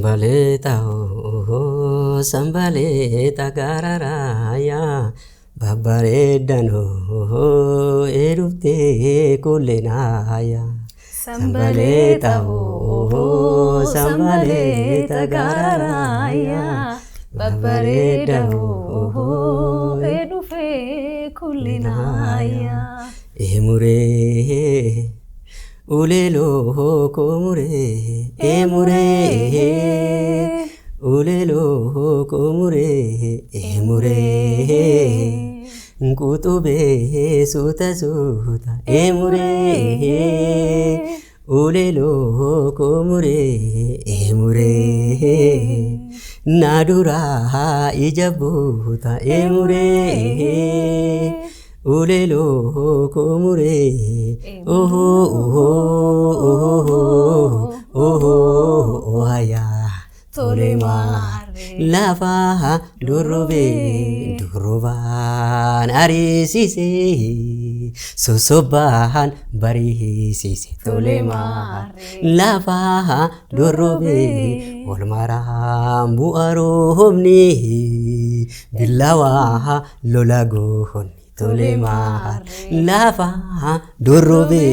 Sambaleta oh sambaleta gararaya babbareedano erufte kullenaya sambaleta oh sambaleta gararaya babbareedano erufte kullenaya emure Ulelo komure emure Ulelo komure emure Nkutube suta suta emure Ulelo komure emure Nadura ijabuta emure Ulelo komure oh haya tolemare lafa duruban arisise sosoban barisise tolemare lafa durube olmaram buaromni billawa lolagohon Tolemar lafa durube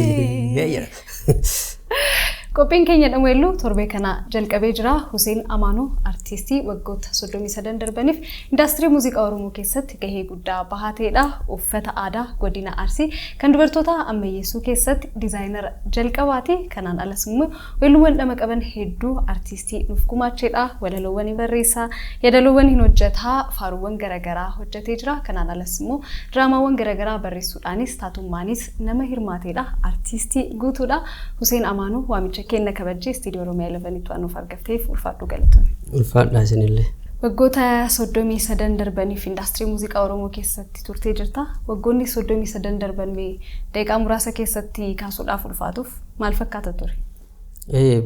Kopin keenya dhamweellu torbe kana jalqabee jira Hussein Amaanoo artistii waggoota 33 darbaniif indaastirii muuziqaa Oromoo keessatti gahee guddaa bahateedha. Uffata aadaa godina Arsii kan dubartoota ammayyeessuu keessatti diizaayinara jalqabaati. Kanaan alas immoo weelluuwwan dhama qaban hedduu artistii nuuf gumaacheedha. Walaloowwan barreessaa, yaadaloowwan hin hojjetaa, faaruuwwan garaagaraa hojjetee jira. Kanaan alas immoo diraamaawwan garaagaraa barreessuudhaanis taatummaanis nama hirmaateedha. Artistii guutuudha. Hussein Amaanoo waamicha kenna kabajjee studio Oromiyaa 11 waanuuf argafteef ulfaadhu galatoon. Ulfaadha isinillee. Waggoota 33 darbaniif indaastirii muuziqaa Oromoo keessatti turtee jirta. Waggoonni 33 darban daqiiqaa muraasa keessatti kaasuudhaaf ulfaatuuf maal fakkaata ture?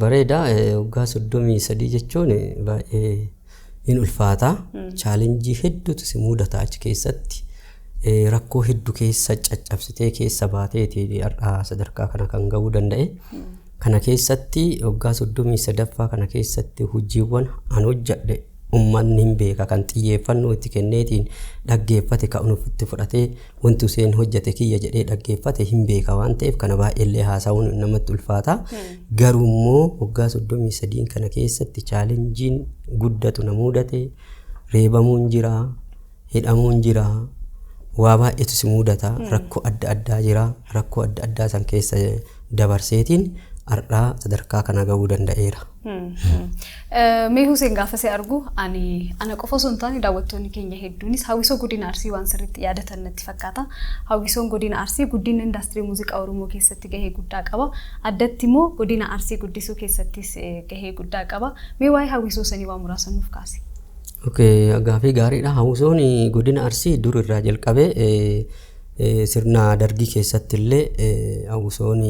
Bareeda waggaa 33 jechuun baay'ee hin ulfaata. Chaalenjii hedduutu si mudata achi keessatti. Rakkoo hedduu keessa caccabsitee keessa baateeti har'a sadarkaa kana kan ga'uu danda'e. Kana keessatti waggaa 33ffaa kana keessatti hojiiwwan an hojjedhe ummanni hin beeka kan xiyyeeffannoo itti kenneetiin dhaggeeffate kan ofitti fudhatee wanti Hussein hojjete kiyya jedhee dhaggeeffate hin beeka waan ta'eef kana baay'ee haasa'uun namatti ulfaata. Garuu immoo waggaa 33 kana keessatti chaalenjiin guddatu na mudate reebamuun jira, hidhamuun jira, waa baay'eetu si mudata, rakkoo adda addaa jira, rakkoo adda addaa san keessa dabarseetiin arraa sadarkaa kana ga'uu danda'eera. Mee Hussein gaafa si argu ana qofa osoo hin taane daawwattoonni keenya hedduunis hawwisoo godina Arsii waan sirriitti yaadatan natti fakkaata. Hawwisoon godina Arsii guddina indaastirii muuziqaa Oromoo keessatti gahee guddaa qaba. Addatti immoo godina Arsii guddisuu keessattis gahee guddaa qaba. Mee waa'ee hawwisoo sanii waa muraasa nuuf kaasi. Gaafii gaariidha. Hawwisoon godina Arsii dur irraa jalqabee sirna dargii keessatti illee hawwisoon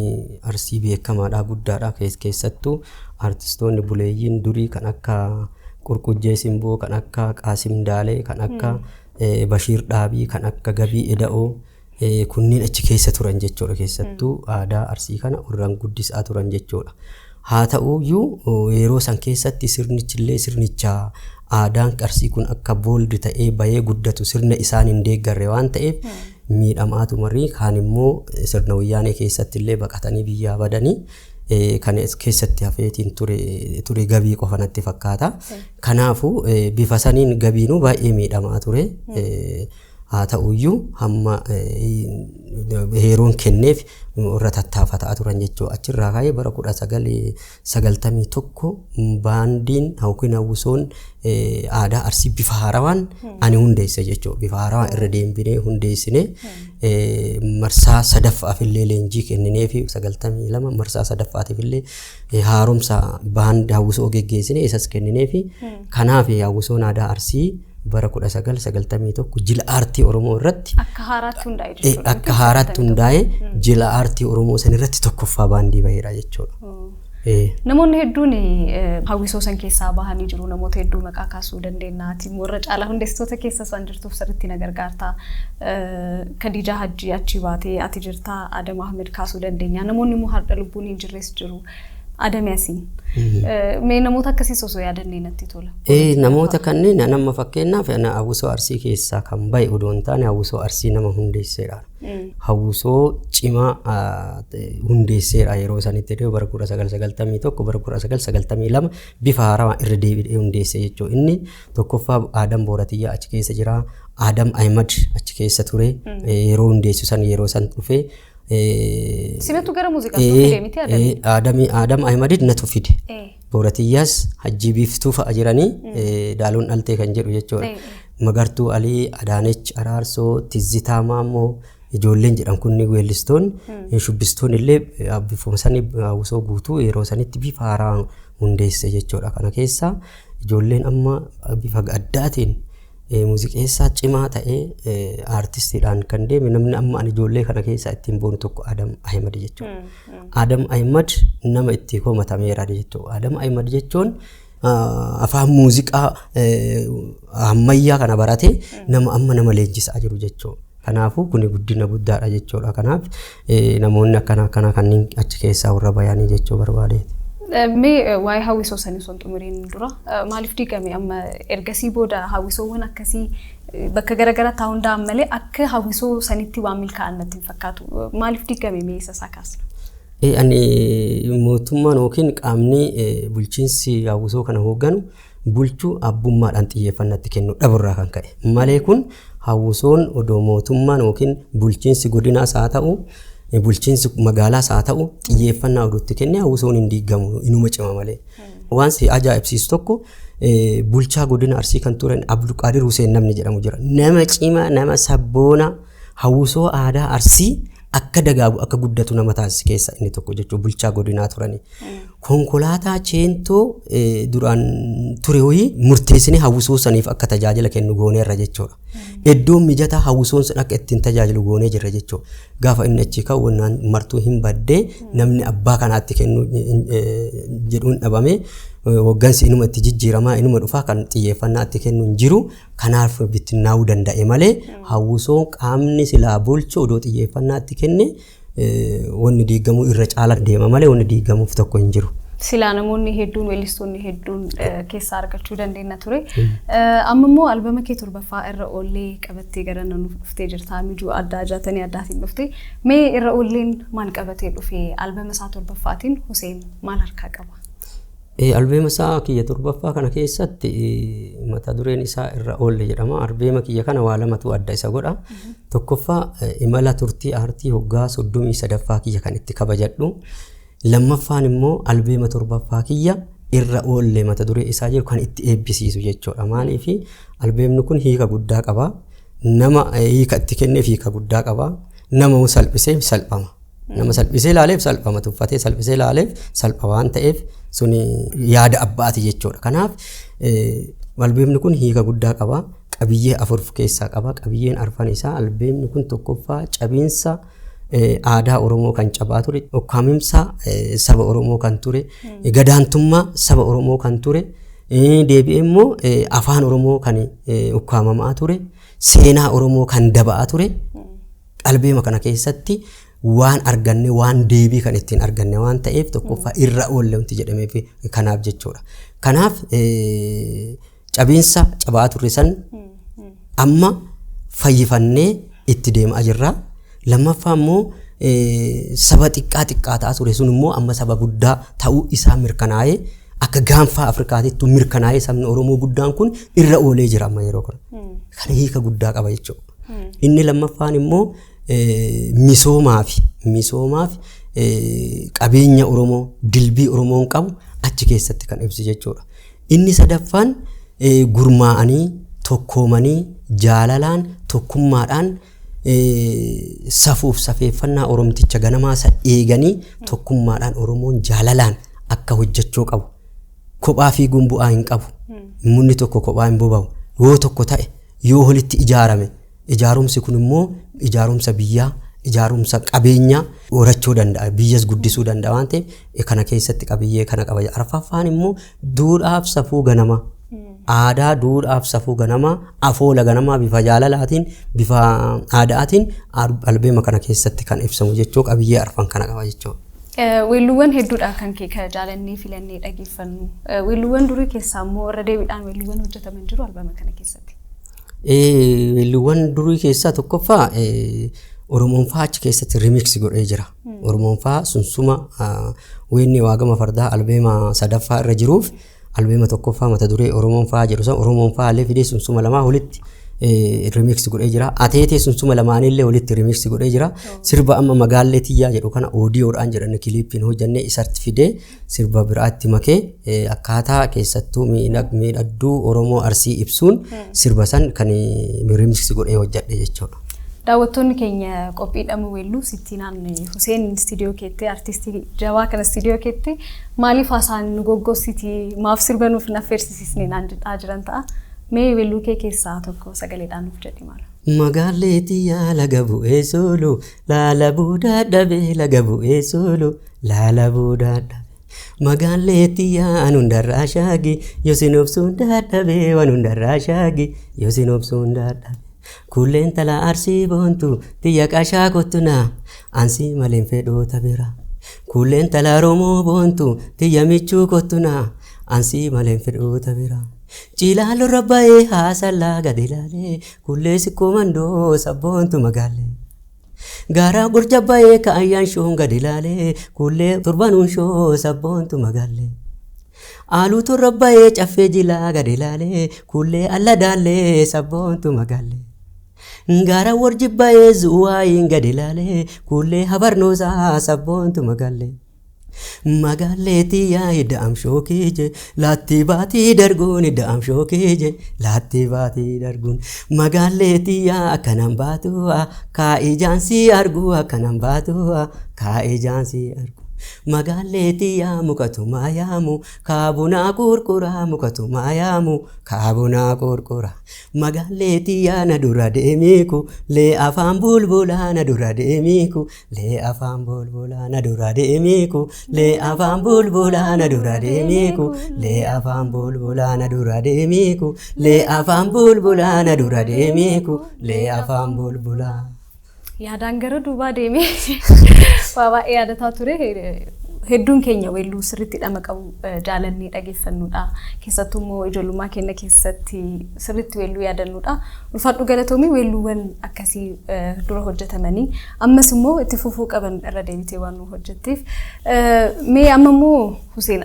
Arsii beekamaadha guddaadha keessattuu artistoonni buleeyyiin durii kan akka Qurqujjee Simboo kan akka Qaasim Daalee kan akka Bashiir Dhaabii kan akka Gabii Eda'oo kunniin achi keessa turan jechuudha keessattuu aadaa Arsii kana urraan guddisaa turan jechuudha. Haa ta'uyyuu yeroo san keessatti sirnichillee sirnicha aadaan Arsii kun akka booldi ta'ee bayee guddatu sirna isaan hin deeggarre waan ta'eef miidhamaatu marii kaan immoo sirna wayyaanee keessatti illee baqatanii biyyaa badanii kan keessatti hafeetiin ture gabii qofa natti fakkaata. Kanaafuu bifa saniin gabiinuu baay'ee miidhamaa ture. Haa ta'uyyuu hamma heeroon kenneef irra tattaafataa turan jechuudha. Achirraa ka'ee bara 1991 baandiin yookiin hawwisoon aadaa Arsii bifa haarawaan ani hundeesse jechuudha. Bifa haarawaan irra deembinee hundeessine marsaa sadaffaaf illee leenjii kenninee fi 92 marsaa sadaffaatiif illee haaromsa baandii hawwisoo geggeessine isas kenninee fi kanaaf hawwisoon aadaa Arsii bara 1991 jila aartii Oromoo irratti akka haaraatti hundaa'e jechuudha. Akka haaraatti hundaa'e jila aartii Oromoo san irratti tokkoffaa baandii baheera jechuudha. Namoonni hedduun hawwisoo san keessaa bahanii jiru. Namoota hedduu maqaa kaasuu dandeenya. Warra caalaa hundeessitoota keessas waan jirtuuf sirriitti na gargaarta. Khadijaa Hajji achi baatee ati jirta. Adam Ahmed kaasuu dandeenya. Namoonni immoo har'a lubbuun hin jirres jiru. Adam Yaasin. Mee namoota akkasii osoo yaadannee natti tola. Namoota kanneen nama fakkeenyaaf hawwisoo Arsii keessaa kan bahe odoo hin taane hawwisoo Arsii nama hundeesseedha. Hawwisoo cimaa hundeesseedha yeroo sanitti bara 1991 bara 1992 bifa haaraa irra deebi'ee hundeesse jechuudha. Inni tokkoffaa Adam Booratiyyaa achi keessa jira. Adam Ahmad achi keessa ture. Yeroo hundeessu san yeroo san dhufee Sinatu gara muuziqaa fide miti Adam Ahmadid natu fide. Booratiyyaas Hajji Biiftuu fa'a jiranii daaloon dhaltee kan jedhu jechuudha. Magartuu Alii, Adaanech Araarsoo, Tizzitaa Maammoo ijoolleen jedhan kunni weellistoonni shubbistoonni illee bifuma sanii hawwisoo guutuu yeroo sanitti bifa haaraa hundeesse jechuudha. Kana keessaa ijoolleen amma bifa addaatiin muuziqeessaa cimaa ta'ee aartistiidhaan kan deeme namni amma ani ijoollee kana keessaa ittiin boonu tokko Adam Ahmad jechuudha. Adam Ahmad nama itti komatameera jechuudha. Adam Ahmad jechuun afaan muuziqaa ammayyaa kana barate nama leenjisaa jiru jechuudha. Kanaafuu kuni guddina guddaadha jechuudha. Kanaaf namoonni akkana kanneen achi keessaa warra bayanii jechuu barbaadeeti. Mee waa'ee hawwisoo sanii sun xumuriin dura maaliif diigame amma ergasii booda hawwisoowwan akkasii bakka garaagaraa ta'uu danda'an malee akka hawwisoo sanitti waan milkaa'an natti hin fakkaatu. Maaliif diigame mee isa isaa kaasna? Ani mootummaan yookiin qaamni bulchiinsi hawwisoo kana hoogganu bulchuu abbummaadhaan xiyyeeffannatti kennu dhaburraa kan ka'e. Malee kun hawwisoon odoo mootummaan yookiin bulchiinsi godinaas haa ta'u bulchiinsi magaalaas haa ta'u xiyyeeffannaa odootti kenne hawwisoon hin diigamu inuma cima malee. Waan si ajaa'ibsiisu tokko bulchaa godina Arsii kan turan Abdulqaadir Huseen namni jedhamu jira. Nama cima nama sabboona hawwisoo aadaa Arsii akka dagaagu akka guddatu nama taasise keessa inni tokko jechuudha bulchaa godinaa turani. Konkolaataa cheentoo duraan ture hoyi murteessine hawwisoo saniif akka tajaajila kennu gooneerra jechuudha. Iddoon mijataa hawwisoon sun akka ittiin tajaajilu goonee jirra jechuudha. Gaafa inni achi ka'u wannaan martuu hin baddee namni abbaa kanaatti kennu jedhuun dhabame hoggansi inuma itti jijjiiramaa inuma dhufaa kan xiyyeeffannaa itti kennu hin jiru. Kanaaf bittinnaa'uu danda'e malee hawwisoon qaamni silaa bulchu odoo xiyyeeffannaa itti kenne wanni diigamuu irra caala deema malee wanni diigamuuf tokko hin jiru. Silaa namoonni hedduun weellistoonni hedduun keessaa argachuu dandeenya ture. Amma immoo albama kee torbaffaa irra oollee qabattee gara naannoo dhuftee jirta. Mijuu adda ajaatanii addaatiin dhuftee. Mee irra oolleen maal qabatee dhufee albama isaa torbaffaatiin Huseen maal harkaa qaba? Albama isaa kiyya torbaffaa kana keessatti mata dureen isaa irra oolle jedhama. Albama kiyya kana waa lamatu adda isa godha. Tokkoffaa imala turtii aartii hoggaa 33ffaa kiyya kan itti kabajadhu. Lammaffaan immoo albama torbaffaa kiyya irra oolle mata duree isaa jiru kan itti eebbisiisu jechuudha. Maaliif albamni kun hiika guddaa qaba. Nama hiika itti kenneef hiika guddaa qaba. Nama salphisee salphama. Nama salphisee ilaaleef salphama. Tuffatee salphisee ilaaleef salpha waan ta'eef suni yaada abbaati jechuudha. Kanaaf albamni kun hiika guddaa qaba. Qabiyyee 4 keessaa qaba. Qabiyyeen arfan isaa albamni kun tokkoffaa cabiinsa aadaa Oromoo kan cabaa ture, ukkaamimsa saba Oromoo kan ture, gadaantummaa saba Oromoo kan ture, deebi'ee immoo afaan Oromoo kan ukkaamamaa ture, seenaa Oromoo kan daba'aa ture. Albama kana keessatti waan arganne waan deebii kan ittiin arganne waan ta'eef tokkoffaa irra oolle wanti jedhameef kanaaf jechuudha. Kanaaf cabiinsa cabaa turre san amma fayyifannee itti deemaa jirra. Lammaffaa immoo saba xiqqaa ta'aa ture sun immoo amma saba guddaa ta'uu isaa mirkanaa'ee akka gaanfaa Afrikaatitti mirkanaa'ee sabni Oromoo guddaan kun irra oolee jira amma yeroo kana. Kana hiika guddaa qaba jechuudha. Inni lammaffaan immoo misoomaaf qabeenya Oromoo dilbii Oromoon qabu achi keessatti kan ibsu jechuudha. Inni sadaffaan gurmaa'anii tokkoomanii jaalalaan tokkummaadhaan safuuf safeeffannaa Oromticha ganamaa isa eeganii tokkummaadhaan Oromoon jaalalaan akka hojjechuu qabu. Kophaa fi gumbu'aa hin qabu. Munni tokko kophaa hin boba'u. Yoo tokko ta'e yoo walitti ijaarame ijaarumsi kun immoo ijaarumsa biyyaa ijaarumsa qabeenyaa horachuu danda'a. Biyyas guddisuu danda'a waan ta'eef kana keessatti qabiyyee kana qaba. Arfaffaan immoo duudhaaf safuu ganamaa. Aadaa duudhaaf safuu ganamaa afoola ganamaa bifa jaalalaatiin bifa aadaatiin albama kana keessatti kan ibsamu jechuu qabiyyee arfan kana qaba jechuudha. Weelluuwwan hedduudha kan kee ka jaalannee filannee dhaggeeffannu. Weelluuwwan durii keessaa immoo irra deebiidhaan weelluuwwan hojjetaman jiru albama kana keessatti. Weelluuwwan durii keessaa tokkoffaa Oromoon faa achi keessatti remix godhee jira. Oromoon faa sunsuma weennii waagama fardaa albeema sadaffaa irra jiruuf albeema tokkoffaa mata duree Oromoon faa jedhu san Oromoon faa illee fidee sunsuma lamaa walitti remix godhee jira. Ateetee sunsuma lamaanillee walitti remix godhee jira. Sirba amma magaallee tiyyaa jedhu kana oodiyoodhaan jedhan kiliippiin hojjannee isatti fidee sirba biraatti makee akkaataa keessattuu miidhagduu Oromoo Arsii ibsuun sirba san kan remix godhee hojjadhe jechuudha. Daawwattoonni keenya qophiidhaan weelluu Sittiinaan Huseen istiidiyoo keetti artistii jabaa kana istiidiyoo keetti maaliif haasaan nu goggoositii maaf sirba nuuf naffeersisisnee naan jedhaa jiran ta'a. Mee weelluu kee keessaa tokko sagaleedhaan nuuf jedhi maal? Magaallee tiyyaa laga bu'ee sooloo laala buudaa dhabee laga bu'ee sooloo laala buudaa dhabee. Magaallee tiyyaa an hundarraa shaagi yoo sin obsuun dadhabee waan hundarraa shaagi yoo sin obsuun dadhabee. Kulleen talaa Arsii boontu tiyya qashaa kottunaa ansii maleen fedhoota bira. Kulleen talaa Oromoo boontu tiyya michuu kottunaa ansii maleen fedhoota bira. Ciilaaloo rabbaa'ee haasallaa gadi ilaalee kullee sikkoo mandoo sabboontu magaallee. Gaaraa gurjabbaa'ee kaayyaan shoon gadi ilaalee kullee turbanuun shoo sabboontu magaallee. Aaluutu rabbaa'ee caffee jilaa gadi ilaalee kullee alla daallee sabboontu magaallee. Gaara warjibbaa'ee zuwaayin gadi ilaalee kullee habarnoosaa sabboontu magaallee. Magaallee tiyyaa hiddaam shookeeje laatti baatii darguun hiddaam shookeeje laatti baatii darguun. Magaallee tiyyaa akkanaan baatu'a kaa'ee jaansii arguu akkanaan baatu'a kaa'ee jaansii arguu. Magaallee tiyyaa mukatumaa yaamu kaabunaa qurquraa mukatumaa yaamu kaabunaa qurquraa. Magaallee tiyyaa na dura deemiku lee afaan bulbulaa na dura deemiku lee afaan bulbulaa na dura deemiku lee afaan bulbulaa na dura deemiku lee afaan bulbulaa na dura deemiku lee afaan bulbulaa na dura deemiku lee afaan bulbulaa. Yaadaan gara duubaa deemee waa baay'ee yaadataa ture. Hedduun keenya weelluu sirriitti dhama qabu jaalannee dhaggeeffannuudha. Keessattuu immoo ijoollummaa keenya keessatti sirriitti weelluu yaadannuudha. Ulfaadhu galatoomii weelluuwwan akkasii dura hojjetamanii ammas immoo itti fufuu qaban irra deebitee waan nu hojjetteef. Mee amma immoo Huseen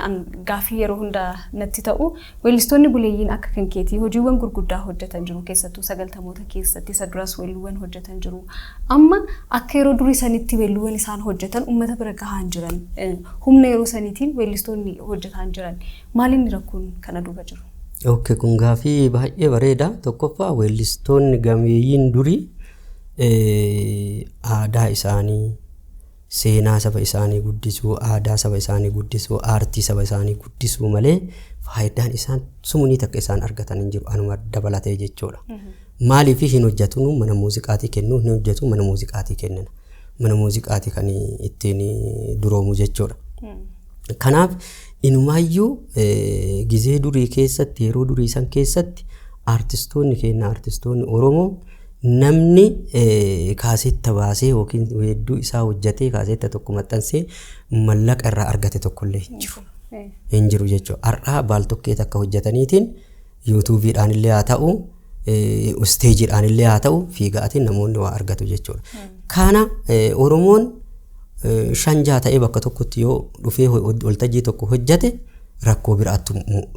gaaffii yeroo hundaa natti ta'u weellistoonni buleeyyiin akka kan keetii hojiiwwan gurguddaa hojjetan jiru keessattuu 90moota keessatti isa duras weelluuwwan hojjetan jiru. Amma akka yeroo durii sanitti weelluuwwan isaan hojjetan uummata bira gahaan jiran humna yeroo saniitiin weellistoonni hojjetan jiran maaliin rakkoon kana duuba jiru? Okay, kun gaaffii baay'ee bareeda. Tokkoffaa weellistoonni gameeyyiin durii aadaa isaanii seenaa saba isaanii guddisuu aadaa saba isaanii guddisuu aartii saba isaanii guddisuu malee faayidaan isaan sumunii takka isaan argatan hin jiru anuma dabalatee jechuudha. Maaliif hin hojjetu mana muuziqaatii kennuu hin hojjetu mana muuziqaatii kennan mana muuziqaatii kan ittiin duroomu jechuudha. Kanaaf inumaayyuu gizee durii keessatti yeroo durii san keessatti artistoonni keenya artistoonni Oromoo namni kaasetta baasee yookiin weedduu isaa hojjetee kaasetta tokko maxxansee mallaqa irraa argate tokkollee hin jiru jechuudha. Har'aa baaltokkee takka hojjetaniitiin yuutuubiidhaan illee haa ta'u isteejiidhaan illee haa ta'u fiigaatiin namoonni waa argatu jechuudha. Kana Oromoon shanjaa ta'ee bakka tokkotti yoo dhufee waltajjii tokko hojjete rakkoo biraatti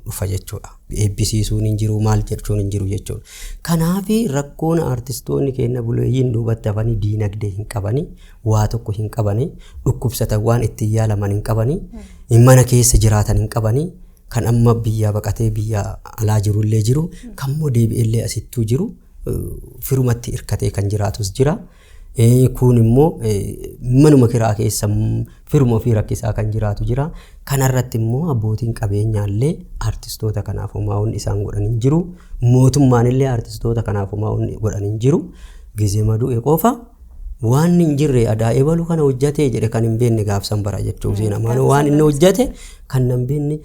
dhufa jechuudha. Eebbisiisuun hin jiru maal jechuun hin jiru jechuudha. Kanaaf rakkoon artistoonni keenya buleeyyiin duubatti hafanii diinagdee hin qabanii waa tokko hin qabanii dhukkubsatan waan ittiin yaalaman hin qabanii mana keessa jiraatan hin qabanii kan amma biyya baqatee biyya alaa jirullee jiru kan immoo deebi'ellee asittuu jiru firumatti hirkatee kan jiraatus jira. Kun immoo manuma kiraa keessa firuma ofii rakkisaa kan jiraatu jira. Kanarratti immoo abbootiin qabeenyaallee artistoota kanaaf homaa'uun isaan godhan hin jiru. Mootummaan illee artistoota kanaaf homaa'uun godhan hin jiru. Gizee madu'e qofa waan hin jirre aadaa ebalu kana hojjate jedhe kan hin beekne gaafsan bara jechuudha. Seen amaanoo waan inni hojjate kan hin beekne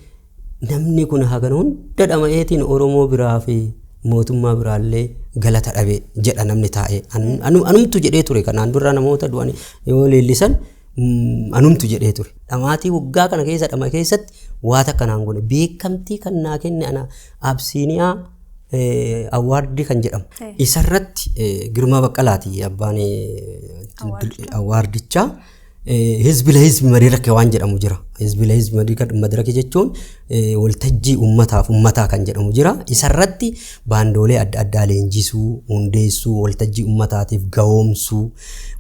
namni kun hagan hunda dhama'eetiin Oromoo biraa fi mootummaa biraallee galata dhabe jedha namni taa'e. Anumtu jedhee ture kanaan dura namoota du'an yoo leellisan anumtu jedhee ture. Dhamaatii waggaa kana keessatti waata kanaan goone beekamtii kan naa kenne ana Absiiniyaa awwaardii kan jedhamu. Isarratti Girmaa Baqqalaati abbaan awwaardichaa. Hizbi lahizbi madiraka waan jedhamu jira. Hizbi lahizbi madiraka jechuun waltajjii ummataa kan jedhamu jira. Isarratti baandoolee adda addaa leenjisuu, hundeessuu, waltajjii ummataatiif gahoomsuu,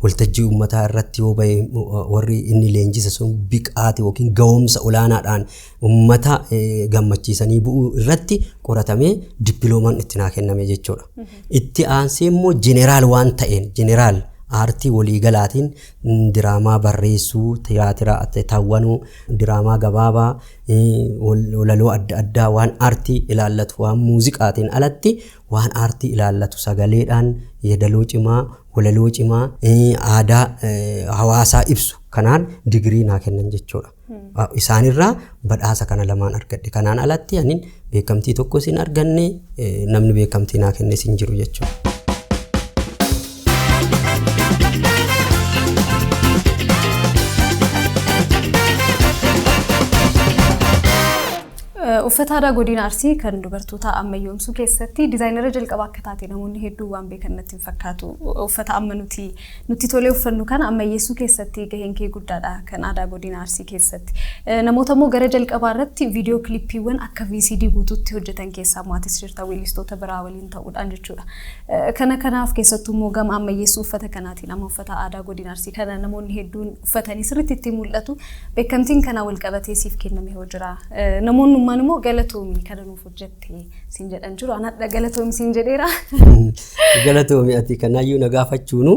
waltajjii ummataa irratti yoo bahe warri inni leenjisa sun biqaati yookiin gahoomsa olaanaadhaan ummata gammachiisanii bu'uu irratti qoratamee dippiloomaan itti naa kenname jechuudha. Itti aansee immoo jeneraal waan ta'een jeneraal aartii waliigalaatiin diraamaa barreessuu, tiyaatira taawwanuu, diraamaa gabaabaa, walaloo adda addaa waan aartii ilaallatu waan muuziqaatiin alatti waan aartii ilaallatu sagaleedhaan yeedaloo cimaa, walaloo cimaa, aadaa hawaasaa ibsu kanaan digirii naa kennan jechuudha. Isaanirraa badhaasa kana lamaan argadhe. Kanaan alatti anin beekamtii tokko sin arganne namni beekamtii naa kenne sin jiru jechuudha. Uffata aadaa godina Arsii kan dubartoota ammayyoomsuu keessatti diizaayinara jalqabaa akka taate namoonni hedduu waan beekan natti hin fakkaatu. Uffata amma nuti tolee uffannu kana ammayyeessuu keessatti gaheen kee guddaadha kan aadaa godina Arsii keessatti. Namoota immoo gara jalqabaa irratti viidiyoo kilippiiwwan akka VCD guutuutti hojjetan keessaa maatis jirta weellistoota biraa waliin ta'uudhaan jechuudha. Kanaaf keessattuu immoo gama ammayyeessuu uffata kanaatiin amma uffata aadaa godina Arsii kana namoonni hedduun uffatanii sirriitti itti mul'atu. Beekamtiin kana wal qabatee siif kenname hoo jira. Namoonni immoo galatoomii kana nuuf hojjette siin jedhan jiru. Anadha galatoomii siin jedheera. Galatoomii ati kanaayyuu na gaafachuunu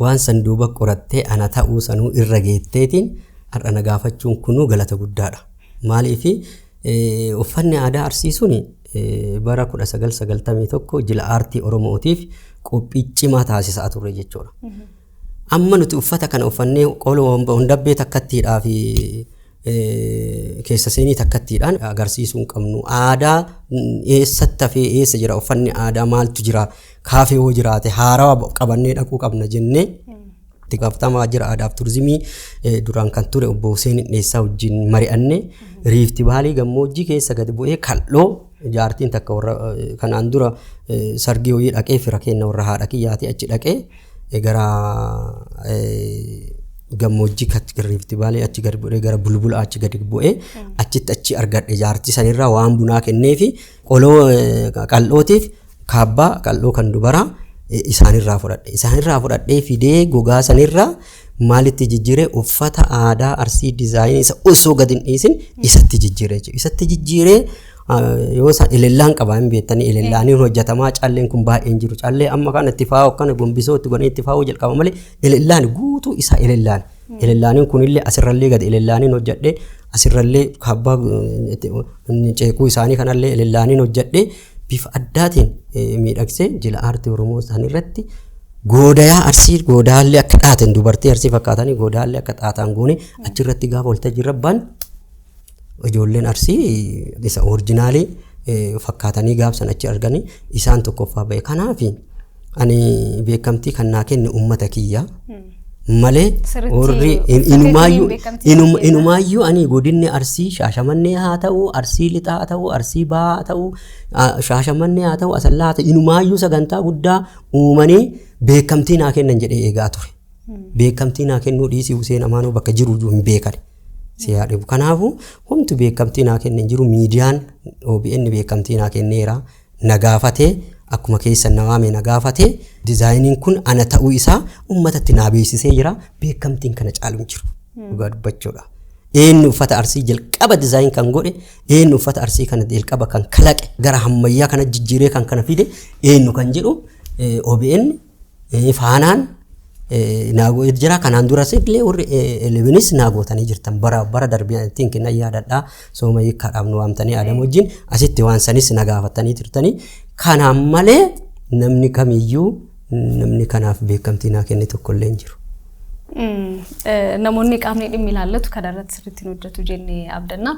waan san duuba qorattee ana ta'uu sanuu irra geetteetiin har'a na gaafachuun kunuu galata guddaadha. Maaliifi uffanni aadaa Arsii suni bara 1991 jila aartii Oromootiif qophii cimaa taasisaa turre jechuudha. Amma nuti uffata kana uffannee qoloo hundabbee takkattiidhaa fi keessa seenii takkattiidhaan agarsiisuu hin qabnu. Aadaa eessatti hafee eessa jira uffanni aadaa maaltu jira kaafee hoo jiraate haarawaa qabannee dhaquu qabna jennee itti gaafatamaa jira aadaaf turizimii duraan kan ture obbo Hussein Dheessaa wajjin mari'annee Riifti Vaalii gammoojjii keessa gadi bu'ee kal'oo jaartiin takka warra kanaan dura sargii ho'ii dhaqee fira kenna warra haadha kiyyaati achi dhaqee gara gammoojjii Riifti Vaalii achi gadi bu'ee gara bulbula achi gadi bu'ee achi argadhe jaartii sanirraa waan bunaa kenneefi qoloo qal'ootiif kaabbaa qal'oo kan dubaraa isaanirraa fudhadhee fidee gogaa sanirraa maalitti jijjiiree uffata aadaa Arsii diizaayinii isa osoo gadi hin dhiisin isatti jijjiiree yoo isaan ilillaan qabaa hin beektanii ilillaaniin hojjetamaa calleen kun baay'een jiru callee amma kan itti faa'u akkana gombisootti godhanii itti faa'uu jalqaba malee ilillaan guutuu isaa ilillaaniin kunillee asirrallee gadi ilillaaniin hojjedhee asirrallee kaabbaa ceekuu isaanii kanallee ilillaaniin hojjedhee bifa addaatiin miidhagsee jila aartii Oromoo sanirratti goodayaa Arsii godaallee akka dhaaten dubartii Arsii fakkaatanii godaallee akka dhaataan goone achirratti gaafa waltajjii rabban ijoolleen Arsii isa orijinaalii fakkaatanii gaafsan achi arganii isaan tokkoffaa ba'e. Kanaaf ani beekamtii kan naa kenne uummata kiyya malee warri inumaayyuu ani godinni Arsii Shaashamannee haa ta'u Arsii Lixaa haa ta'u Arsii Bahaa haa ta'u Shaashamannee haa ta'u Asallaa haa ta'u inumaayyuu sagantaa guddaa uumanii beekamtii naa kennan jedhee eegaa ture. Beekamtii naa kennuu dhiisii Huseen Amaanoo bakka jiru hin beekan. Siyaadhibu. Kanaafuu homtu beekamtii naa kennan jiru miidiyaan OBN beekamtii naa kenneera na gaafatee akkuma keessa nawaame na gaafatee diizaayiniin kun ana ta'uu isaa uummatatti naa beeksisee jira. Beekamtiin kana caalu hin jiru. Dhugaa dubbachuudha. Eenyu uffata Arsii jalqaba diizaayin kan godhe eenyu uffata Arsii kana jalqaba kan kalaqe gara hammayyaa kana jijjiiree kan kana fide eenyu kan jedhu OBN faanaan naagoo jira kanaan duras illee warri elevenis naagootanii jirtan bara darbiyatiin kenna yaadadhaa sooma hiikkaadhaaf nu waamtanii Adam wajjin asitti waan sanis na gaafatanii turtanii kanaan malee namni kamiyyuu namni kanaaf beekamtii naa kenne tokko illee hin jiru. Namoonni qaamni dhimmi ilaallatu kanarratti sirriitti hojjetu jennee abdanna.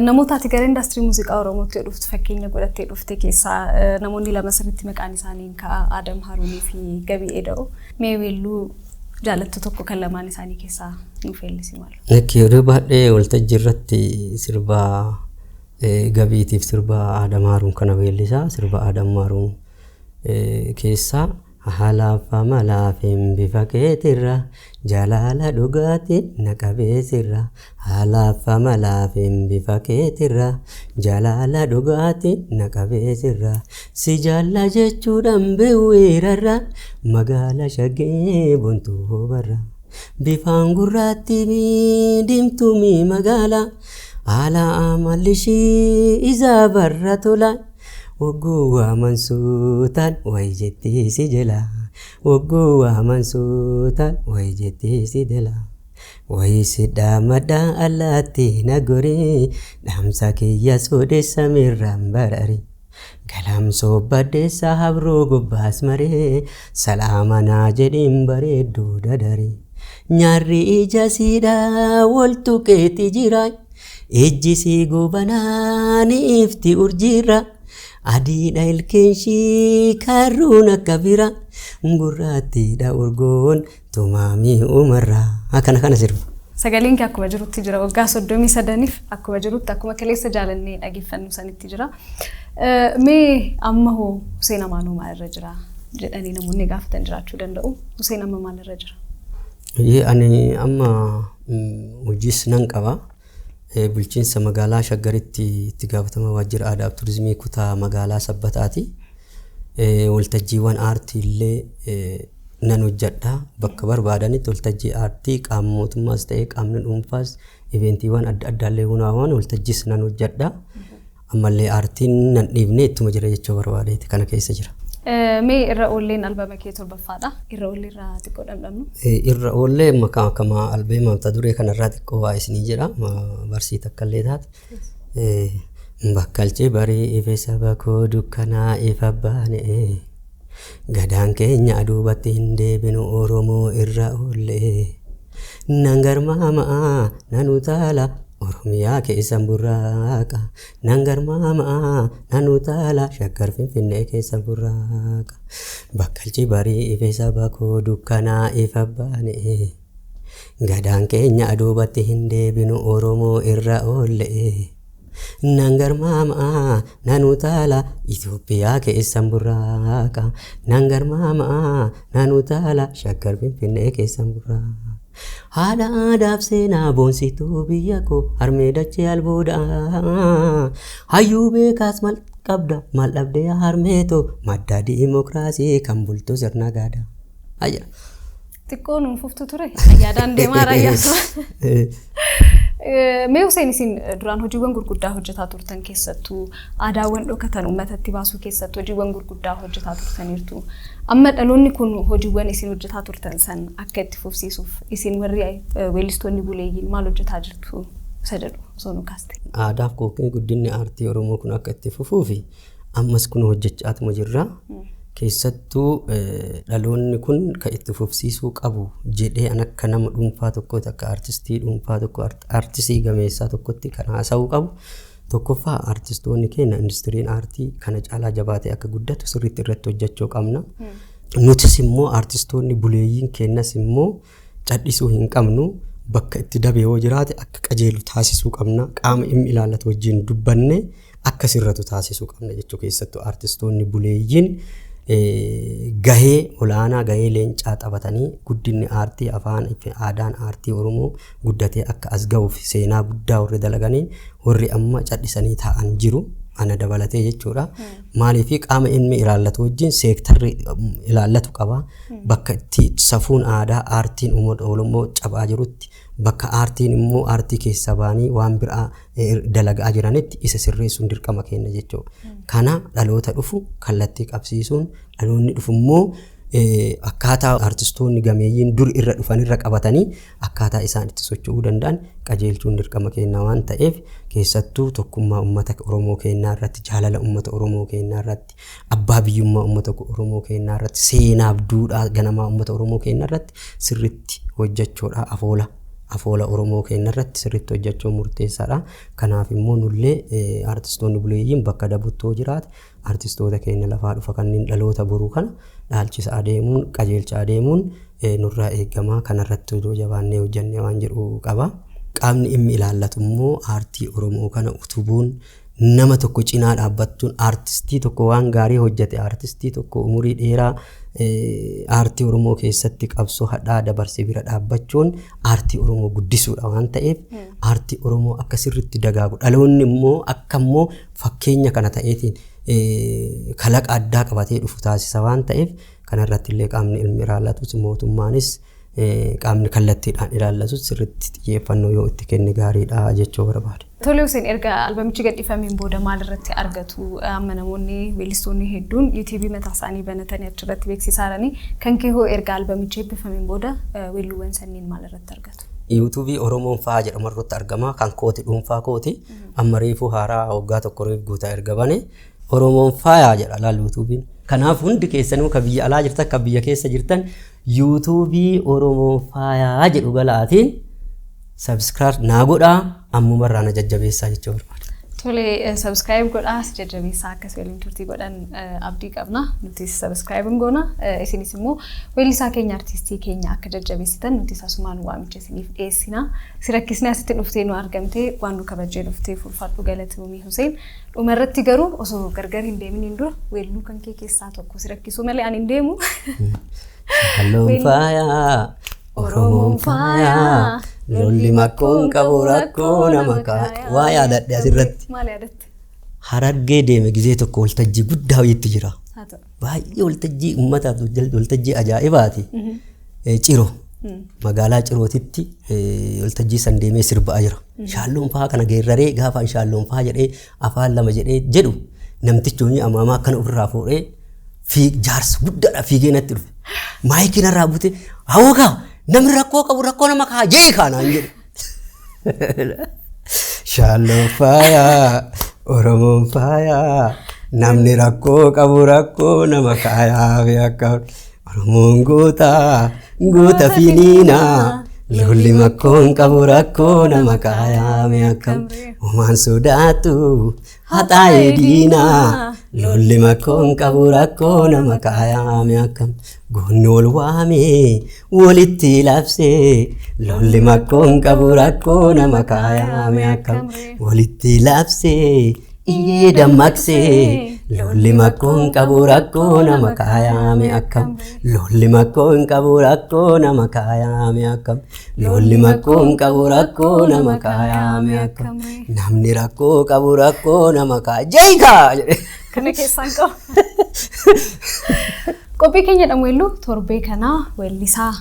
Namoota ati gara indaastirii muuziqaa Oromootti dhuftu fakkeenya godhattee dhufte keessaa namoonni lama sirriitti maqaan isaanii ka'a Adam Haruunii fi Gabii Eda'oo. Mee weelluu jaalattu tokko kan lamaan isaanii keessaa nuuf eellisi maal? Yeroo baay'ee waltajjii irratti sirba gabiitiif sirba Aadam Haaruun kana weellisaa. Sirba Aadam Haaruun keessaa halaafama laafin bifa keetirra jaalala dhugaatiin naqabeesirra. Halaafama laafin bifa keetirra jaalala dhugaatiin naqabeesirra. Si jaalla jechuudhaan beewweerarra magaala Shaggee Boontuu Hoobarra. Bifaan gurraatti diimtuu magaala haala amallishii isaa barra tola. Ogguu mansuutaan wayi jettee si jala. Ogguu mansuutaan wayi jettee si jala. Wayi si dhaamadhaan allaatti nagoree dhaamsa kiyya soodessa mirraan barare. Galamsoo baddeessa habroo gobbaas maree salaamanaa jedhin bareedduu dadare. Nyaarri ija siidhaa wal tuqeetti jira. Ijji si gubanaa ni ifti urjiirra. Adiidha ilkeenshii karruun akka bira gurraattiidha urgoon tumaamii umarraa. Akkana sirba. Sagaleen kee akkuma jirutti jira. Waggaa 33f akkuma jirutti akkuma kaleessa jaalannee dhageeffannu sanitti jira. Mee amma hoo Hussein Amaanoo maalirra jira jedhanii namoonni gaafatan jiraachuu danda'u. Hussein amma maalirra jira? Ani amma hojiis nan qaba. Bulchiinsa magaalaa Shaggaritti itti gaafatama waajjira aadaa fi turizimii kutaa magaalaa Sabbataati. Waltajjiiwwan aartii illee nan hojjedha. Bakka barbaadanitti waltajjii aartii qaama mootummaas ta'ee qaamni dhuunfaas iveentiiwwan adda addaallee hundaa'an waltajjiis nan hojjedha. Ammallee aartiin nan dhiibnee ittuma jira jechuu barbaadeeti kana keessa jira. Mee irra oolleen albama kee torbaffaadha. Irra oollee irraa xiqqoo dhamdhamnu. Irra oollee maqaa akkama albeema mata duree kanarraa xiqqoo waa isinii jedha. Barsii takka illee taate. Bakkalchi barii ife saba koo dukkanaa ifa baane. Gadaan keenya aduubatti hin deebinu Oromoo irra oollee. Nan garmaamaa nan utaala. Oromiyaa keessan burraaqa. Nan garmaamaa nan utaala. Shaggar Finfinnee keessan burraaqa. Bakkalchi barii ife saba koo dukkanaa ifa baane. Gadaan keenya aduubatti hin deebinu Oromoo irra oollee. Nan garmaamaa nan utaala. Itoophiyaa keessan burraaqa. Nan garmaamaa nan utaala. Shaggar Finfinnee keessan burraaqa. Haadha aadaaf seenaa boonsituu biyya koo harmee dachee albuudaa. Hayyuu beekaas mal qabda mal dhabdee harmeetoo madda diimokiraasii kan bultu sirna gaadaa. Ayya. Xiqqoo nuun fuftu ture. Yaadaan deemaa raayyaasa. Mee Hussein isin duraan hojiiwwan gurguddaa hojjetaa turtan keessattuu aadaawwan dhokatan uummatatti baasuu keessatti hojiiwwan gurguddaa hojjetaa turtaniirtu. Amma dhaloonni kun hojiiwwan isin hojjetaa turtan san akka itti fufsiisuuf isin warri weellistoonni buleeyyiin maal hojjetaa jirtu isa jedhu osoo nu kaaste. Aadaaf kookee guddinni aartii Oromoo kun akka itti fufuu fi ammas kun hojjechaatuma jirra. Keessattuu dhaloonni kun kan itti fufsiisuu qabu jedhee an akka nama dhuunfaa tokkooti akka aartistii dhuunfaa tokko aartistii gameessaa tokkotti kan haasa'uu qabu. Tokkoffaa aartistoonni keenya industiriin aartii kana caalaa jabaatee akka guddatu sirriitti irratti hojjechuu qabna. Nutis immoo aartistoonni buleeyyiin keenyas immoo cadhisuu hin qabnu. Bakka itti dabee yoo jiraate akka qajeelu taasisuu qabna. Qaama dhimmi ilaallatu wajjin dubbanne akka sirratu taasisuu qabna jechuu keessattuu aartistoonni buleeyyiin gahee olaanaa gahee leencaa taphatanii guddinni aartii afaan aadaan aartii Oromoo guddatee akka as ga'uuf seenaa guddaa warri dalaganii warri amma cadhisanii taa'an jiru ana dabalatee jechuudha. Maaliif qaama inni ilaallatu wajjin seektarri ilaallatu qaba. Bakka itti safuun aadaa aartiin uummata Oromoo cabaa jirutti bakka aartiin immoo aartii keessa baanii waan biraa dalagaa jiranitti isa sirreessuun dirqama keenya jechuudha. Kana dhaloota dhufu kallattii qabsiisuun dhaloonni dhufu immoo akkaataa aartistoonni gameeyyiin dur irra dhufanirra qabatanii akkaataa isaan itti socho'uu danda'an qajeelchuun dirqama keenya waan ta'eef keessattuu tokkummaa uummata Oromoo keenyaa irratti jaalala uummata Oromoo keenyaa irratti abbaa biyyummaa uummata Oromoo keenyaa irratti seenaaf duudhaa ganamaa uummata Oromoo keenyaa irratti sirriitti hojjechuudha afoola Oromoo keenya irratti sirriitti hojjechuun murteessaadha. Kanaaf immoo nullee aartistoonni buleeyyiin bakka dabuttoo jiraate aartistoota keenya lafaa dhufa kanneen dhaloota boruu kana dhaalchisa adeemuun qajeelcha adeemuun nurraa eegama kanarratti hojii jabaannee hojjannee waan jedhu qaba. Qaamni inni ilaallatu immoo aartii Oromoo kana utubuun nama tokko cinaa dhaabbattuun aartistii tokko waan gaarii hojjete aartistii tokko umurii dheeraa aartii Oromoo keessatti qabsoo hadhaa dabarsee bira dhaabbachuun aartii Oromoo guddisuudha waan ta'eef aartii Oromoo akka sirriitti dagaagu dhaloonni immoo akka immoo fakkeenya kana ta'eetiin kalaqa addaa qabatee dhufu taasisa waan ta'eef kanarratti illee qaamni ilmi ilaallatus mootummaanis qaamni kallattiidhaan ilaallatus sirriitti xiyyeeffannoo yoo itti kenne gaariidha jechuu barbaada. Tole Hussein erga albamichi gadhiifameen booda maalirratti argatu amma namoonni weellistoonni hedduun YouTube mataa isaanii banatanii achirratti beeksisaaranii kan kee hoo erga albamichi eebbifameen booda weelluuwwan sanniin maalirratti argatu? YouTube Oromoon faa jedhamu irratti argama kan kooti dhuunfaa kooti amma reefuu haaraa waggaa tokko reef guutaa erga bane Oromoon faa jedha laal YouTubein. Kanaaf hundi keessanuu ka biyya alaa jirtan ka biyya keessa jirtan YouTube Oromoon faa jedhu galaatiin subscribe naa godhaa ammumarraa na jajjabeessaa jechuu barbaada. Tole subscribe godhaa si jajjabeessaa akkas waliin turtii godhan abdii qabna nutis subscribe goona isinis immoo weellisaa keenya artistii keenya akka jajjabeessitan nutis asumaan waamicha isiniif dhiyeessina si rakkisni asitti dhuftee nu argamtee waan nu kabajjee dhuftee furfadhu galatoomii Hussein dhumarratti garuu osoo gargar hin deeminiin dura weelluu kan kee keessaa tokko si rakkisuu malee ani hin deemu. Halloon faayaa Oromoon faayaa lolli makkoon qabu rakkoo nama kaa'e waa yaadadhe asirratti. Maal yaadatte? Harargee deeme gizee tokko waltajjii guddaa hojiitti jira. Baay'ee waltajjii uummataaf waltajjii ajaa'ibaati. Ciroo magaalaa Cirootitti waltajjii san deemee sirbaa jira. Shaalloon faa kana geerraree gaafa shaalloon faa jedhee afaan lama jedhee jedhu namtichi hojii amaamaa kana ofirraa fuudhee jaarsa guddaadha fiigee natti dhufe. Maayikii narraa bute hawwakaa namni rakkoo qabu rakkoo nama kaa jee kaanaan jedhu. Shaalloon faayaa Oromoon faayaa namni rakkoo qabu rakkoo nama kaayaa fi akka Oromoon goota finiinaa lolli makkoon qabu rakkoo nama kaayaa fi akka uumaan sodaatu haxaa'ee diinaa lolli makkoon qabu rakkoo nama kaayaa fi akka goonni wal waamee walitti labsee lolli makkoon qabu rakkoo nama kaayaa fi akka walitti labsee iyyee dammaqsee lolli makkoon qabu rakkoo nama kaayaa fi akka lolli makkoon qabu rakkoo nama kaayaa fi akka lolli makkoon qabu rakkoo nama kaayaa fi akka namni rakkoo qabu rakkoo nama kaayaa jeekaa jedhe. Kana keessaan qabu. Qophii keenya dhamweellu torbee kanaa weellisaa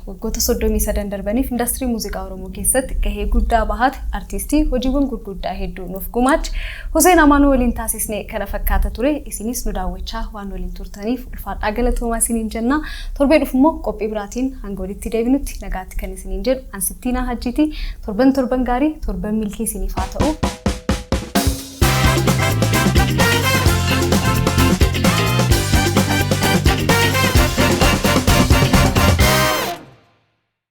waggoota 33 darbaniif indaastirii muuziqaa Oromoo keessatti gahee guddaa bahate artistii hojiiwwan gurguddaa hedduu nuuf gumaache Hussein Amaanuu waliin taasisnee kana fakkaata ture isinis nu daawwachaa waan waliin turtaniif ulfaadhaa galatoomaa isiniin jenna torbee dhufu immoo qophii biraatiin hanga walitti deebinutti nagaatti kan isiniin jedhu Ansittiinaa Hajjiitii torban gaarii torban milkii isiniif haa ta'u.